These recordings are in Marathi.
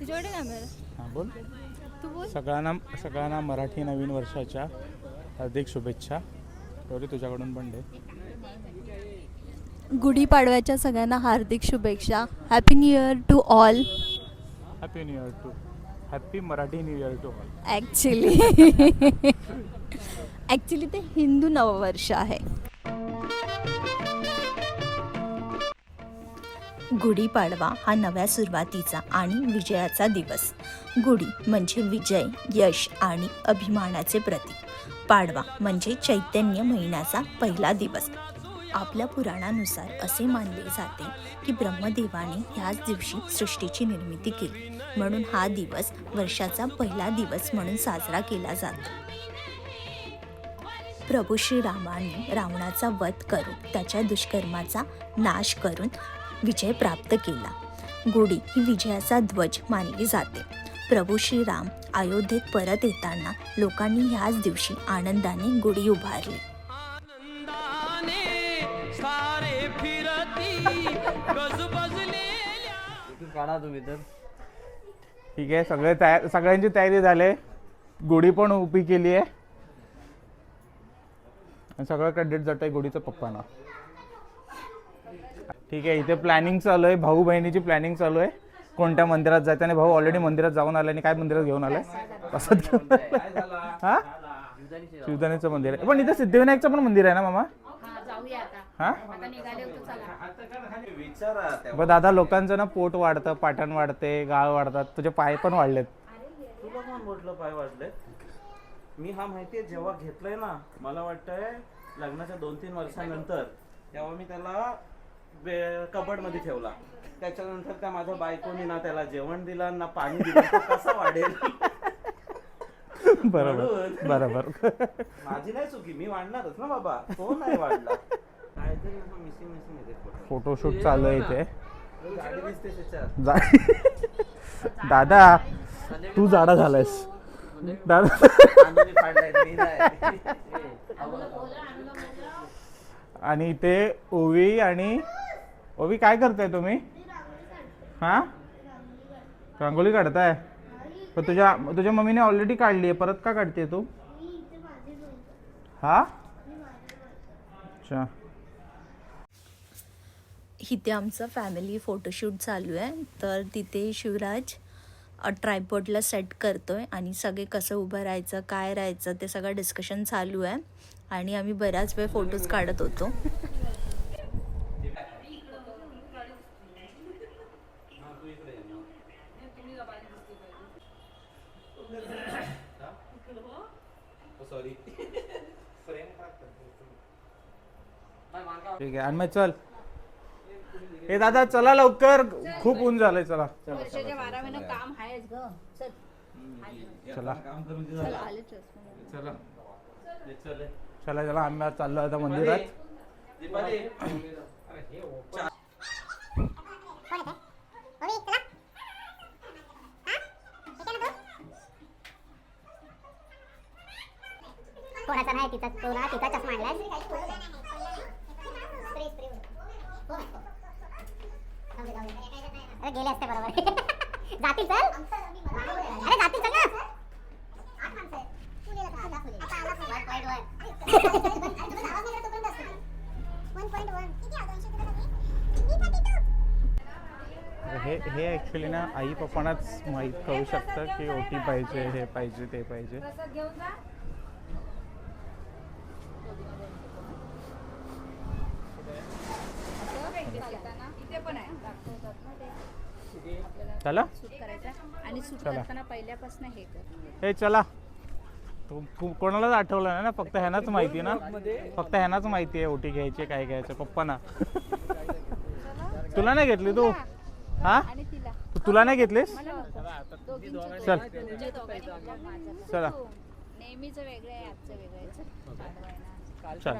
तुझ्याकडे कॅमेरा. हां बोल. तू बोल. सगळ्यांना मराठी नवीन वर्षाच्या हार्दिक शुभेच्छा. गौरी तुझ्याकडून पण दे. गुढीपाडव्याच्या सगळ्यांना हार्दिक शुभेच्छा. Happy new year to all. Happy new year to. Happy Marathi new year to all. Actually ते हिंदू नववर्ष आहे. गुढीपाडवा हा नव्या सुरुवातीचा आणि विजयाचा दिवस. गुढी म्हणजे विजय, यश आणि अभिमानाचे प्रतीक. पाडवा म्हणजे चैतन्य महिन्याचा पहिला दिवस. आपल्या पुराणानुसार असे मानले जाते की ब्रह्मदेवाने ह्याच दिवशी सृष्टीची निर्मिती केली, म्हणून हा दिवस वर्षाचा पहिला दिवस म्हणून साजरा केला जातो. प्रभू श्रीरामाने रावणाचा वध करून त्याच्या दुष्कर्माचा नाश करून विजय प्राप्त केला. गुढी ही विजयाचा ध्वज मानली जाते. प्रभू श्रीराम अयोध्येत परत येताना लोकांनी ह्याच दिवशी आनंदाने गुढी उभारली. ठीक आहे, सगळ्यांची तयारी झाली. गुढी पण उभी केली आहे आणि सगळं क्रेडिट जात आहे गुढीचं पप्पांना. ठीक आहे, इथे प्लॅनिंग चालू आहे. भाऊ बहिणीची प्लॅनिंग चालू आहे कोणत्या मंदिरात जायचं. आणि भाऊ ऑलरेडी मंदिरात जाऊन आला. आणि काय मंदिरात घेऊन आलाय? प्रसाद घेऊन. हा, शिवधानीचं मंदिर आहे. पण इथे सिद्धिविनायकचं पण मंदिर आहे ना मामा? हा बरं दादा, लोकांचं ना पोट वाढतं, पाटण वाढते, गाळ वाढतात. तुझे पाय पण वाढलेत. तुला कोण म्हटलं पाय वाढले? मी हा माहितीये जेव्हा घेतलंय ना, मला वाटतंय लग्नाच्या 2-3 वर्षानंतर, तेव्हा मी त्याला कबड मध्ये ठेवला. त्याच्यानंतर त्या माझ्या बायकोनी ना त्याला जेवण दिलं ना पाणी दिलं. तो कसा वाढेल? बरोबर बरोबर. माझी नाही चुकी, मी वाढणारच ना बाबा. तो नाही वाढला. काहीतरी मिसिंग येते. फोटोशूट चालू आहे इथे. गाडी दिसते त्याच्यात. दादा तू जाडा झालायस दादा. आणि इथे ओवी. आणि ओवी काय करताय तुम्ही? हा, रांगोळी काढताय? पण तुझ्या मम्मीने ऑलरेडी काढली आहे, परत का काढते तू? हा, अच्छा. इथे आमचं फॅमिली फोटोशूट चालू आहे. तर तिथे शिवराज ट्रायपॉडला सेट करतोय आणि सगळे कसं उभं राहायचं, काय राहायचं ते सगळं डिस्कशन चालू आहे. आणि आम्ही बराच वेळ फोटोज काढत होतो. ठीक आहे, आणि मग चल. हे दादा चला लवकर, खूप ऊन झालंय. चला चला चला चला, आम्ही आज चाललो आता मंदिरात. कोणाचा नाही तिचा, तो ना तिचा चष्मा आणलाय. अरे गेले असते बरोबर. जातील चल. अरे जातील चल ना. हे ऍक्च्युली ना आई पप्पांनाच माहीत कळू शकतं की ओटी पाहिजे, हे पाहिजे, ते पाहिजे. चला आणि सूट करताना पहिल्यापासून हे कर. हे चला. तू कोणालाच आठवलं नाही ना? फक्त ह्यानाच माहिती ना? फक्त ह्यानाच माहिती आहे ओटी घ्यायची, काय घ्यायचं. पप्पांना तुला नाही घेतली तू? हा, तुला नाही घेतलीस? चल चला. नेहमीच वेगळं आहे, आजचं वेगळं आहे. चल.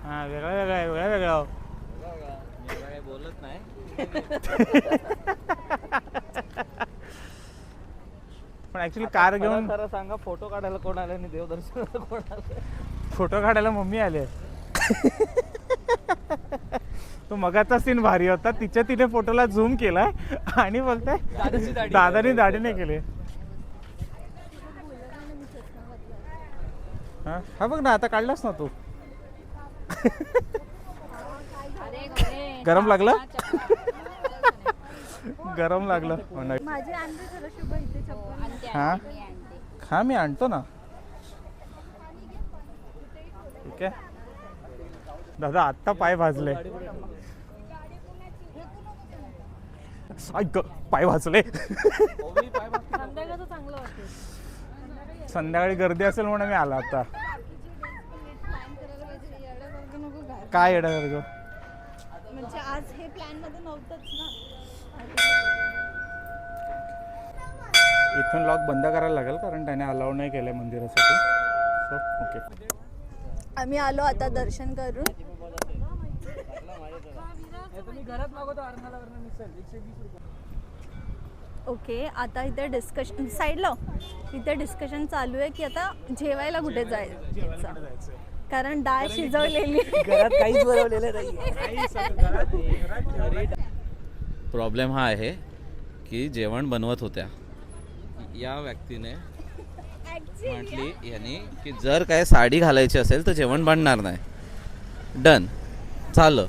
हा, वेगळा वेगळा आहे, वेगळा वेगळा. बोलत नाही. पण ऍक्च्युली कार घेऊन खरं सांगा, फोटो काढायला कोण आले आणि देवदर्शनाला कोण आले? फोटो काढायला मम्मी आले. तो मगाचा सीन भारी होता. तिने फोटोला झूम केलाय आणि बोलताय दादानी दाढी नाही केली. हा बघ ना, आता काढलास ना तू. गरम लागलं. गरम लागलं. माझी आणते जरा शुभ इथे चप्पल. हा हा मी आणतो ना. ठीक आहे दादा, आत्ता पाय भाजले. पाय भाजले. संध्याकाळचं चांगलं वाटतं. संध्याकाळी गर्दी असेल म्हणून मी आला आता. काय येडा गर्ग? म्हणजे आज हे प्लॅन मध्ये नव्हतंच ना. इथून लॉक बंद करायला लागेल कारण त्याने अलाउ नाही केलंय मंदिरासाठी. सो ओके, आम्ही आलो आता दर्शन करून. ओके, आता इथे डिस्कशन साईडला इथे डिस्कशन चालू आहे की आता जेवायला कुठे जायचं, कारण डाळ शिजवलेली. घरात काहीच बनवलेलं नाही. प्रॉब्लेम हा आहे की जेवण बनवत होत्या या व्यक्तीने म्हटली यांनी की जर काय साडी घालायची असेल तर जेवण बनणार नाही. डन झालं.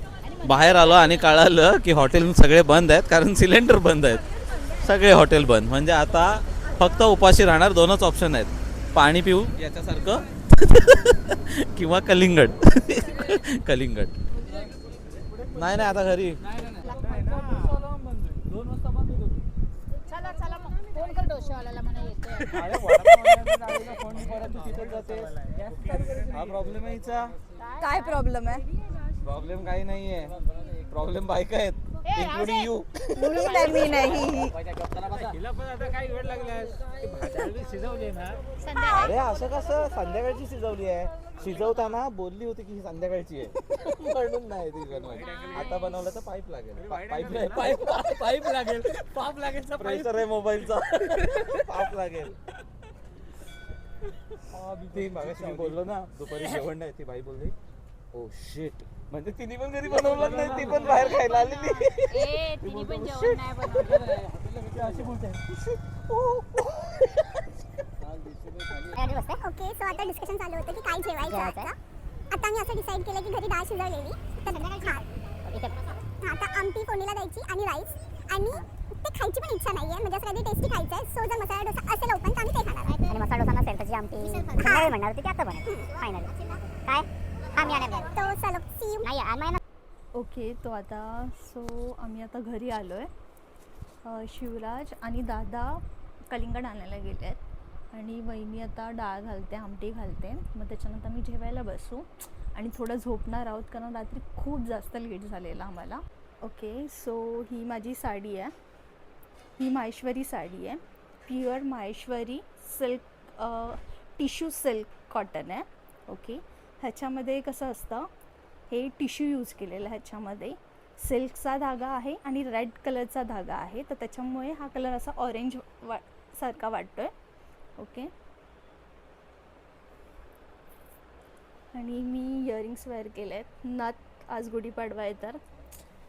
बाहेर आलो आणि कळालं की हॉटेल सगळे बंद आहेत कारण सिलेंडर बंद आहेत. सगळे हॉटेल बंद. म्हणजे आता फक्त उपाशी राहणार. दोनच ऑप्शन आहेत, पाणी पिऊ याच्यासारखं किंवा कलिंगड. कलिंगड नाही नाही आता घरी. चला चला मग फोन कर डोशेवाल्याला म्हणा येतोय. हा प्रॉब्लेम आहे हिचा. काय प्रॉब्लेम आहे? प्रॉब्लेम काही नाहीये. प्रॉब्लेम बायका आहेत, इन्क्लुडिंग यू. मी नाही. अरे असं कसं, संध्याकाळची शिजवली आहे. शिजवताना बोलली होती की ही संध्याकाळची आहे म्हणून नाही ती बनवायची. आता बनवलं तर पाईप लागेल. पाईप लागेल. पाप लागेल. प्रेशर आहे मोबाईलचा. पाप लागेल. ती मागाशी मी बोललो ना दुपारी जेवण नाही, ती बाई बोलली ओ शिट, म्हणजे तिने पण घरी बनवलं नाही, ती पण बाहेर खायला आलेली. तिने पण जेवण नाही बनवलं. ओके, सो आता डिस्कशन चालू होतं की काय जेवायचं आता. आता आम्ही असं डिसाईड केलं की घरी डाळ शिजवलेली तर आता आमटी फोडणीला द्यायची आणि राईस, आणि ते खायची पण इच्छा नाहीये, म्हणजे असं काहीतरी टेस्टी खायचं आहे. सो जर मसाला डोसा असेल ओपन तर आम्ही ते खाणार. आणि मसाला डोसा नसेल त्याची आमटी संध्याकाळी म्हणणार होती, ते आता बनव फायनली. काय आम्ही आणणार तो चलो सी यू. नाही आणणार. ओके, तो आता आम्ही आता घरी आलो आहे. शिवराज आणि दादा कलिंगड आणायला गेले आहेत आणि वहिनी आता डाळ घालते, आमटी घालते. मग त्याच्यानंतर मी जेवायला बसू आणि थोडं झोपणार आहोत कारण रात्री खूप जास्त लेट झालेला आम्हाला. ओके, सो ही माझी साडी आहे. ही माहेश्वरी साडी आहे. Pure Maheshwari silk tissue silk cotton आहे. ओके, ह्याच्यामध्ये कसं असतं, हे टिश्यू यूज केलेलं आहे. ह्याच्यामध्ये सिल्कचा धागा आहे आणि रेड कलरचा धागा आहे, तर त्याच्यामुळे हा कलर असा ऑरेंज सारखा वाटतो आहे. ओके, आणि मी इयरिंग्स वेअर केले आहेत. नथ आज गुढीपाडवा आहे तर.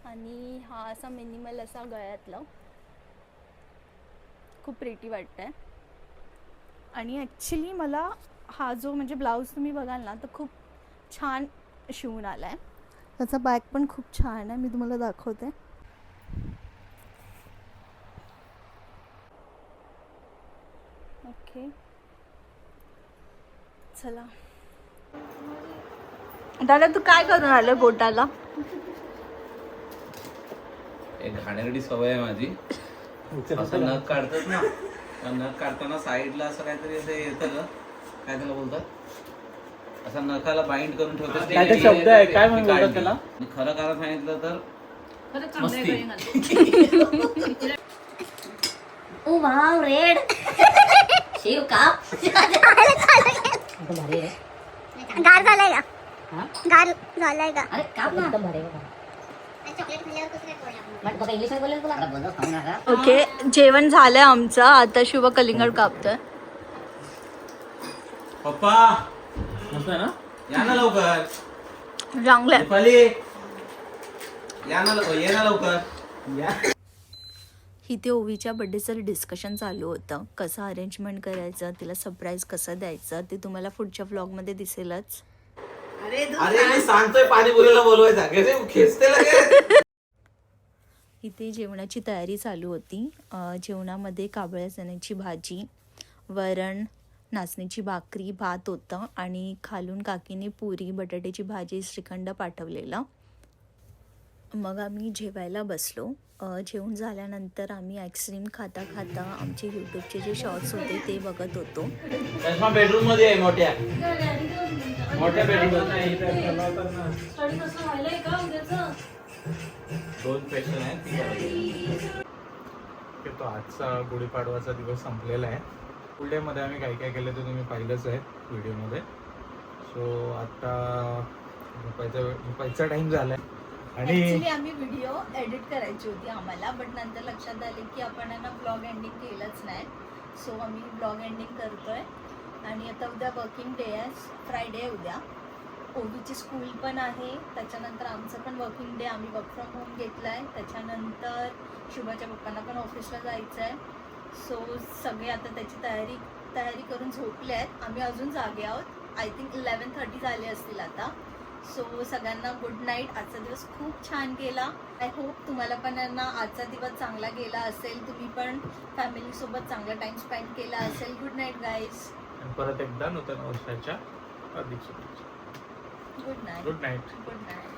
आणि हा असा मिनिमल असा गळ्यातलं खूप प्रिटी वाटतं आहे. आणि ॲक्च्युली मला हा जो म्हणजे ब्लाऊज तुम्ही बघाल ना तर खूप छान शिवून आला आहे. त्याचा बॅग पण खूप छान आहे, मी तुम्हाला दाखवते. ओके, चला. दादा तू काय करून आलं बोटाला? एक घाणेरडी सवय आहे माझी. असं नख काढतात ना, नख काढताना साईडला असं काहीतरी असं येतं का, काय त्याला बोलतात, असं नखाला बाइंड करून ठेवतात. काय शब्द आहे, काय म्हणतात त्याला? खरं कारण सांगितलं तर मस्ती. ओ वाव रेड शिव का गार झालाय का? गार झालाय का? अरे काप ना. एकदम भारी आहे. चॉकलेट खाल्ल्यावर कसं काय बोलणार? बघा इंग्लिश मध्ये बोलेल तुला. ओके, जेवण झालंय आमचं. आता शुभ कलिंगड कापतोय. पप्पा मस्त आहे ना, या ना लवकर. चांगलंय. दीपाली या ना ये ना लवकर या. इथे ओवीच्या बड्डेचं डिस्कशन चालू होतं, कसं अरेंजमेंट करायचं, तिला सरप्राईज कसं द्यायचं ते तुम्हाला पुढच्या व्लॉगमध्ये दिसेलच. अरे मी सांगतोय पाणीपुरीला बोलवायचा कसे खेचते लगे. इथे जेवणाची तयारी चालू होती. जेवणामध्ये कावळ्या चण्याची भाजी, वरण, नाचणीची भाकरी, भात होतं आणि खालून काकीने पुरी, बटाट्याची भाजी, श्रीखंड पाठवलेलं. मग आम्ही जेवायला बसलो. जेवण झाल्यानंतर आम्ही आईस्क्रीम खाता खाता आमचे यूट्यूबचे जे शॉर्ट्स होते ते बघत होतो. चष्मा बेडरूम मध्ये आहे मोठ्या बेडरूम दोन पेशंट आहेत. तो आजचा गुढीपाडवाचा दिवस संपलेला आहे. फुल डे मध्ये आम्ही काय काय केलं ते तुम्ही पाहिलंच आहे व्हिडिओमध्ये. सो आता झोपायचा टाइम झालाय आणि ऍक्च्युली आम्ही व्हिडिओ एडिट करायची होती आम्हाला, बट नंतर लक्षात आले की आपण यांना ब्लॉग एंडिंग केलंच नाही. सो आम्ही ब्लॉग एंडिंग करतोय. आणि आता उद्या वर्किंग डे आहे, फ्रायडे आहे उद्या. ओवीची स्कूल पण आहे, त्याच्यानंतर आमचं पण वर्किंग डे. आम्ही वर्क फ्रॉम होम घेतलं आहे. त्याच्यानंतर शुभाच्या पप्पांना पण ऑफिसला जायचं आहे. सो सगळे आता त्याची तयारी करून झोपले आहेत. आम्ही अजून जागे आहोत. आय थिंक 11:30 झाले असतील आता. सो सगळ्यांना गुड नाईट. आजचा दिवस खूप छान गेला. आय होप तुम्हाला पण आजचा दिवस चांगला गेला असेल. तुम्ही पण फॅमिलीसोबत चांगला टाइम स्पेंड केला असेल. Good night guys. परत एकदा नूतन वर्षाच्या हार्दिक शुभेच्छा. Good night. Good night. Good night.